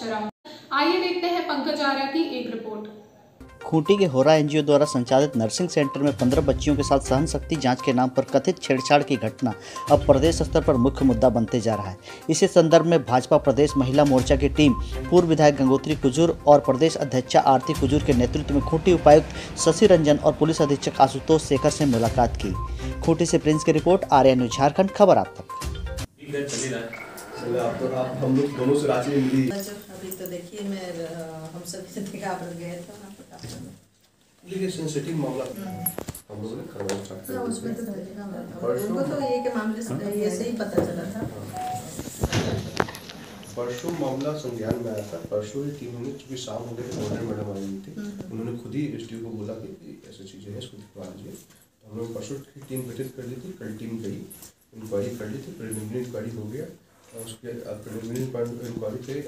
चराऊं। आइए देखते हैं पंकज आर्या की एक रिपोर्ट। खूंटी के होरा एनजीओ द्वारा संचालित नर्सिंग सेंटर में 15 बच्चियों के साथ सहन शक्ति जांच के नाम पर कथित छेड़छाड़ की घटना अब प्रदेश स्तर पर मुख्य मुद्दा बनते जा रहा है। इसी संदर्भ में भाजपा प्रदेश महिला मोर्चा की टीम पूर्व विधायक गंगोत्री कुजूर और प्रदेश अध्यक्षा आरती कुजूर के नेतृत्व में खूंटी उपायुक्त शशि रंजन और पुलिस अधीक्षक आशुतोष शेखर से मुलाकात की। खूंटी से प्रिंस की रिपोर्ट, आर्या न्यूज झारखंड। खबर आप तक। आप हम लोग दोनों से रांची में मिली। अभी तो देखिए मैं हम सब से देखा आप गए थे वहाँ पर लेकिन सेंसिटिव मामला हम लोगों ने करवाना स्टार्ट किया। उसमें तो उनको तो ये के मामले से ऐसे ही पता चला था। परसों मामला संज्ञान में आया था। परसों ही टीम ने चूँकि शाम हो गई ऑर्डर मैडम आई हुई थी, उन्होंने खुद ही एसडीओ को बोला कि ऐसी चीज़ें हैं, इसको दिखवा लीजिए। तो हम लोग परसों की टीम गठित कर ली थी। कल टीम गई, इंक्वायरी कर ली थी, प्रिलिमिनरी इंक्वायरी हो गया और उसके प्रिलिमिनरी इंक्वायरी पे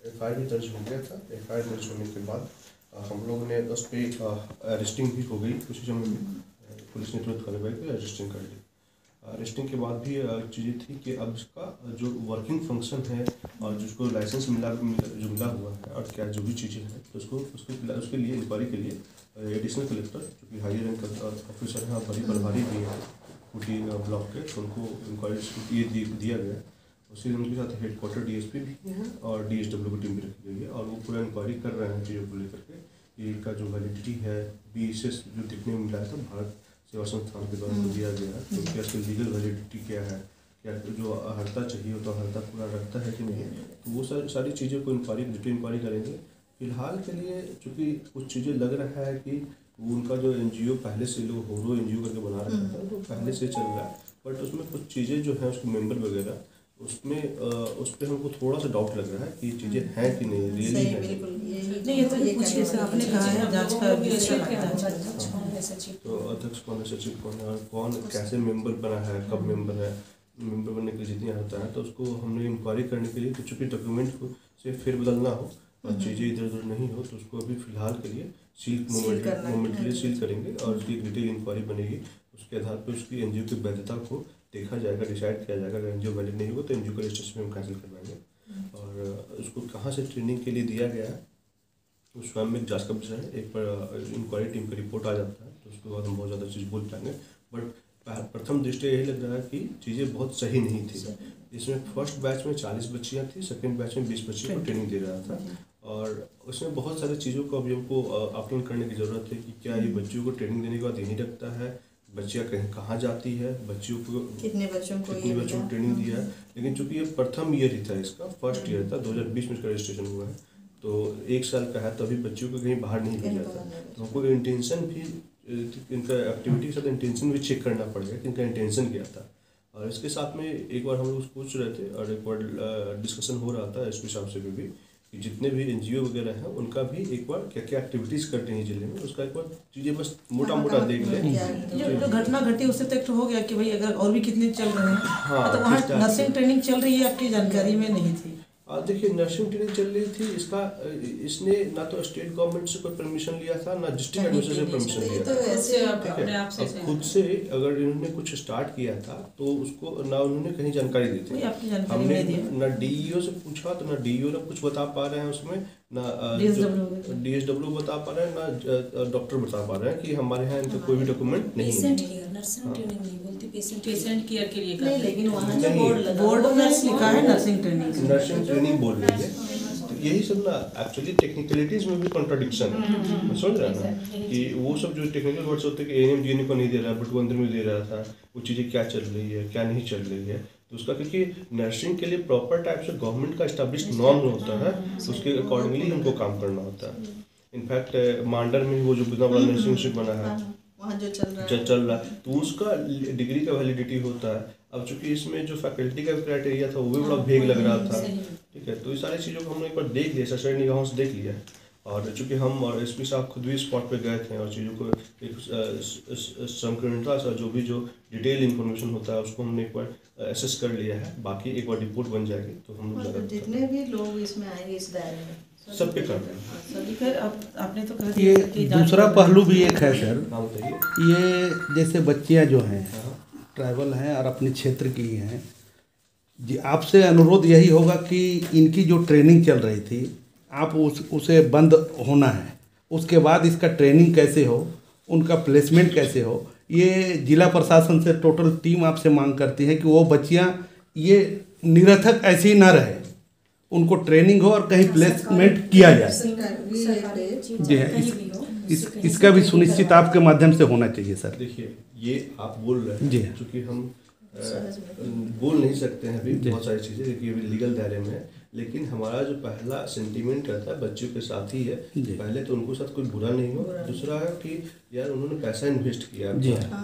FIR भी दर्ज हो गया था। FIR दर्ज होने के बाद हम लोगों ने उस पर अरेस्टिंग भी हो गई। कुछ समय में पुलिस ने तुरंत कार्रवाई की, अरेस्टिंग कर ली। अरेस्टिंग के बाद भी चीज़ें थी कि अब इसका जो वर्किंग फंक्शन है और जिसको लाइसेंस मिला हुआ है और क्या जो भी चीज़ें हैं, तो उसके लिए इंक्वायरी के लिए एडिशनल कलेक्टर जो कि हाई रैंक ऑफिसर हैं और बड़ी प्रभारी भी हैं खूंटी ब्लॉक के, तो उनको इंक्वायरी ये दिया गया। उसी उनके साथ हेडक्वार्टर DSP भी हैं और DSW की टीम भी रखी गई है और वो पूरा इंक्वायरी कर रहे हैं चीज़ों को लेकर के। ये इनका जो वैलिडिटी है BSS जो दिखने में मिला है, तो भारत सेवा संस्थान के द्वारा दिया गया है, तो क्या इसकी लीगल वैलिडिटी क्या है, क्या जो अर्हता चाहिए हो तो अर्हता पूरा रखता है कि नहीं, तो वो सारी चीज़ों को डिटेल इंक्वायरी करेंगे। फिलहाल के लिए चूँकि कुछ चीज़ें लग रहा है कि उनका जो NGO पहले से लोग होरो NGO करके बना रखा था, तो पहले से चल रहा है, बट उसमें कुछ चीज़ें जो है उसके मेंबर वगैरह उसमें उस पर हमको थोड़ा सा डाउट लग रहा है कि चीज़ें हैं कि नहीं, रियली है नहीं। ये तो कुछ जैसे आपने कहा है जांच का विषय लगता है, तो अध्यक्ष कौन है, सचिव कौन है और कौन कैसे मेंबर बना है, कब मेंबर है, मेंबर बनने के लिए जितनी होता है, तो उसको हमने इंक्वायरी करने के लिए कि चूँकि डॉक्यूमेंट को से फिर बदलना हो और चीज़ें इधर उधर नहीं हो, तो उसको अभी फिलहाल के लिए मोमेंटली सील करेंगे और उसकी डिटेल इंक्वायरी बनेगी। उसके आधार पर उसकी NGO की वैधता को देखा जाएगा, डिसाइड किया जाएगा। अगर NGO वैलिड नहीं होगा तो NGO का रजिस्ट्रेशन हम कैंसिल करवाएंगे। और उसको कहाँ से ट्रेनिंग के लिए दिया गया है उस स्वयं में जांच का विषय है। एक पर इंक्वायरी टीम का रिपोर्ट आ जाता है तो उसके बाद हम बहुत ज़्यादा चीज़ बोल पाएंगे, बट प्रथम दृष्टया यही लग रहा है कि चीज़ें बहुत सही नहीं थी। इसमें फर्स्ट बैच में 40 बच्चियाँ थी, सेकेंड बैच में 20 बच्चियों को ट्रेनिंग दे रहा था और उसमें बहुत सारी चीज़ों को अभी हमको आकलन करने की ज़रूरत है कि क्या ये बच्चियों को ट्रेनिंग देने के बाद यही रखता है, बच्चियाँ कहाँ जाती है, बच्चियों को कितने बच्चों को ट्रेनिंग दिया है। लेकिन चूँकि ये प्रथम ईयर ही था, इसका फर्स्ट ईयर था, 2020 में इसका रजिस्ट्रेशन हुआ है, तो 1 साल का है, तो अभी बच्चियों को कहीं बाहर नहीं भेजा था। तो हमको इंटेंशन भी इनका एक्टिविटी के साथ इंटेंशन भी चेक करना पड़ेगा कि इनका इंटेंशन क्या था। और इसके साथ में एक बार हम लोग पूछ रहे थे और एक बार डिस्कशन हो रहा था SP साहब से भी कि जितने भी NGO वगैरह हैं उनका भी एक बार क्या क्या एक्टिविटीज़ करते हैं जिले में, उसका एक बार चीज़ें बस मोटा देख लें। जो घटना घटी उससे तक हो गया कि भाई अगर और भी कितने चल रहे हैं। हाँ, तो वहाँ नर्सिंग ट्रेनिंग चल रही है, आपकी जानकारी में नहीं थी? देखिए, नर्सिंग ट्रेनिंग चल रही थी। इसने ना तो स्टेट गवर्नमेंट से कोई परमिशन लिया था, ना डिस्ट्रिक्ट एडमिनिस्ट्रेशन से परमिशन लिया था। अब खुद से अगर इन्होंने कुछ स्टार्ट किया था तो उसको ना उन्होंने कहीं जानकारी दी थी। हमने ना DEO से पूछा तो ना DEO ने कुछ बता पा रहे हैं उसमें, ना DSW बता पा रहे हैं, ना डॉक्टर बता पा रहे हैं कि हमारे यहाँ इनका कोई भी डॉक्यूमेंट नहीं है। पेशेंट केयर के लिए नहीं, लेकिन वहाँ जो बोर्ड में लिखा है नर्सिंग ट्रेनिंग बोल रही है। तो यही सब ना एक्चुअली टेक्निकलिटीज में भी कॉन्ट्राडिक्शन है, समझ रहे हैं ना, कि वो सब जो टेक्निकल वर्ड्स होते हैं कि ANM DNM को नहीं दे रहा है बट वो अंदर में दे रहा था, वो चीज़ें क्या चल रही है क्या नहीं चल रही है। तो उसका क्योंकि नर्सिंग के लिए प्रॉपर टाइप से गवर्नमेंट का एस्टेब्लिश्ड नॉर्म होता है, तो उसके अकॉर्डिंगली हमको काम करना होता है। इनफैक्ट मांडर में वो जो इतना बड़ा नर्सिंग इंस्टीट्यूट बना है वहाँ जो चल रहा है तो उसका डिग्री का वैलिडिटी होता है। अब चूंकि इसमें जो फैकल्टी का क्राइटेरिया था वो भी बड़ा भेग लग रहा था, ठीक है। तो ये सारी चीज़ों को हमने एक बार देख लिया, सशरी निगाहों से देख लिया। और चूँकि हम और SP साहब खुद भी स्पॉट पे गए थे और चीज़ों को एक संकीर्णता सा जो डिटेल इन्फॉर्मेशन होता है उसको हमने एक बार एसेस कर लिया है। बाकी एक बार रिपोर्ट बन जाएगी तो हम लोग जितने भी लोग इसमें आएंगे इस दायरे में सब पे कर रहे हैं। आपने तो कहा ये दूसरा पहलू भी एक है सर। हाँ बताइए। ये जैसे बच्चियाँ जो हैं ट्राइबल हैं और अपने क्षेत्र की हैं, जी, आपसे अनुरोध यही होगा कि इनकी जो ट्रेनिंग चल रही थी आप उसे बंद होना है, उसके बाद इसका ट्रेनिंग कैसे हो, उनका प्लेसमेंट कैसे हो, ये जिला प्रशासन से टोटल टीम आपसे मांग करती है कि वो बच्चियां ये निरर्थक ऐसी ना रहे, उनको ट्रेनिंग हो और कहीं प्लेसमेंट किया जाए। जी है, इसका भी सुनिश्चित आपके माध्यम से होना चाहिए सर। देखिए, ये आप बोल रहे हैं जी, क्योंकि हम बोल नहीं सकते हैं अभी बहुत सारी चीज़ें, देखिए अभी लीगल दायरे में है, लेकिन हमारा जो पहला सेंटीमेंट रहता है बच्चों के साथ ही है। पहले तो उनके साथ कोई बुरा नहीं हो, दूसरा है कि यार उन्होंने पैसा इन्वेस्ट किया,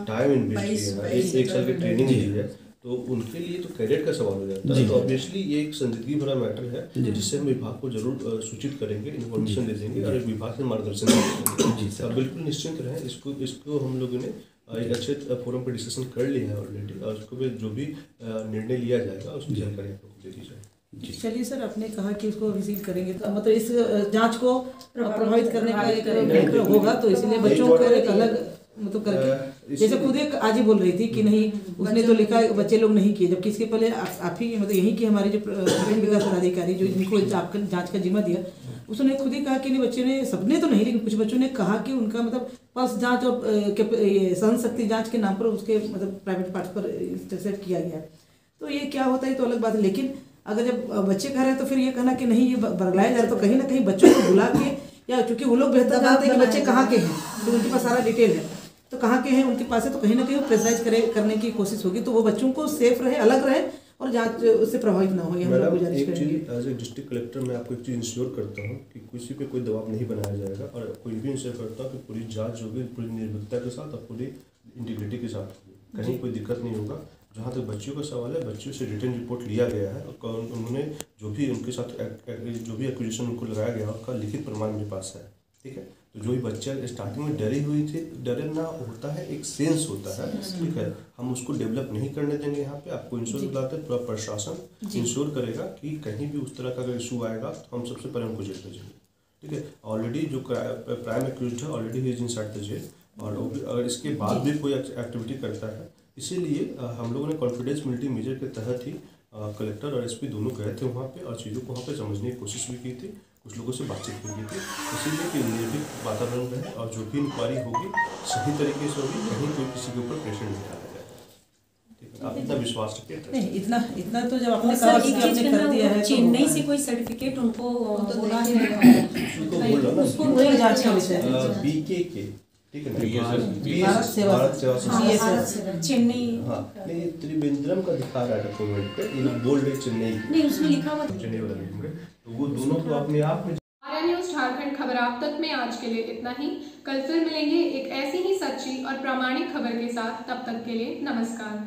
टाइम इन्वेस्ट किया, एक साल की ट्रेनिंग दी है, तो उनके लिए तो कैडेट का सवाल हो जाता है। तो ऑब्वियसली ये एक संजीदगी भरा मैटर है जिससे हम विभाग को जरूर सूचित करेंगे, इन्फॉर्मेशन दे देंगे और विभाग से मार्गदर्शन देंगे। जी सर, बिल्कुल निश्चिंत रहें। इसको हम लोगों ने एक अच्छे फोरम पर डिस्कशन कर लिया है ऑलरेडी, और उसको भी जो भी निर्णय लिया जाएगा उसकी जानकारी आप लोग को दे दी जाए। चलिए सर, आपने कहा कि उसको रिसीव करेंगे, तो मतलब इस जांच को प्रभावित करने का एक होगा, तो इसलिए बच्चों को एक अलग मतलब करके, जैसे खुद एक आज ही बोल रही थी कि नहीं उसने तो लिखा बच्चे लोग नहीं किए, जबकि इसके पहले आप ही मतलब यही कि हमारे जो विकास पदाधिकारी जो इनको जांच का जिम्मा दिया, उसने खुद ही कहा कि नहीं बच्चे ने, सबने तो नहीं, लेकिन कुछ बच्चों ने कहा कि उनका मतलब पल्स जांच और सहन शक्ति जांच के नाम पर उसके मतलब प्राइवेट पार्ट पर इंटरसेप्ट किया गया। तो ये क्या होता है तो अलग बात है, लेकिन अगर जब बच्चे कह रहे हैं तो फिर ये कहना कि नहीं ये बरगलाया जा रहा है, तो कहीं ना कहीं बच्चों को बुला के, या चूंकि वो लोग बेहतर जानते हैं कि बच्चे कहाँ के हैं, तो उनके पास सारा डिटेल है, तो कहाँ के हैं उनके पास है, तो कहीं ना कहीं वो प्रेशराइज करने की कोशिश होगी, तो वो बच्चों को सेफ रहे, अलग रहे और जांच उससे प्रभावित ना हो। एक चीज़ एज ए डिस्ट्रिक्ट कलेक्टर मैं आपको एक चीज़ इंश्योर करता हूँ कि किसी पे कोई दबाव नहीं बनाया जाएगा, और कोई भी इंश्योर करता हूँ कि पूरी जांच होगी पूरी निर्भीकता के साथ और पूरी इंटीग्रिटी के साथ होगी, कहीं कोई दिक्कत नहीं होगा। जहाँ तक बच्चियों का सवाल है, बच्चियों से रिटर्न रिपोर्ट लिया गया है और उन्होंने जो भी उनके साथ जो भी एक्विजिशन उनको लगाया गया उसका लिखित प्रमाण मेरे पास है, ठीक है। तो जो भी बच्चा स्टार्टिंग में डरी हुई थी, डरना होता है, एक सेंस होता है, ठीक है, हम उसको डेवलप नहीं करने देंगे। यहाँ पे आपको इंश्योर दिलाते हैं, पूरा प्रशासन इंश्योर करेगा कि कहीं भी उस तरह का अगर इशू आएगा तो हम सबसे पहले उनको जेल भेजेंगे, ठीक है। ऑलरेडी जो प्राइम एक्यूज्ड है ऑलरेडी ही इज इनसाइड द जेल, और अगर इसके बाद भी कोई एक्टिविटी करता है, इसीलिए हम लोगों ने कॉन्फिडेंस मिलिटी मेजर के तहत ही कलेक्टर और एसपी दोनों गए थे वहाँ पे, और चीज़ों को वहाँ पे समझने की कोशिश भी की थी, कुछ लोगों से बातचीत भी की थी, इसीलिए कि निर्भीक वातावरण रहे और जो भी इंक्वायरी होगी सही तरीके से होगी, कहीं कोई किसी के ऊपर प्रेशर नहीं डाला जाए, ठीक है। आप इतना विश्वास रखिए। नहीं, इतना तो जब आपने कहा कि आपने कर दिया है, चेन्नई से कोई सर्टिफिकेट उनको बोला है, उसको वही जांच का विषय है, BKK, ठीक है ना, भारत सेवा चेन्नई, हाँ नहीं, त्रिवेंद्रम का दिखा रहा है डॉक्यूमेंट पे, ये बोल्ड है चेन्नई, नहीं उसमें लिखा हुआ चेन्नई वाला लिखेंगे, तो वो दोनों तो अपने आप में। आर्या न्यूज झारखंड खबर आप तक में आज के लिए इतना ही। कल फिर मिलेंगे एक ऐसी ही सच्ची और प्रामाणिक खबर के साथ, तब तक के लिए नमस्कार।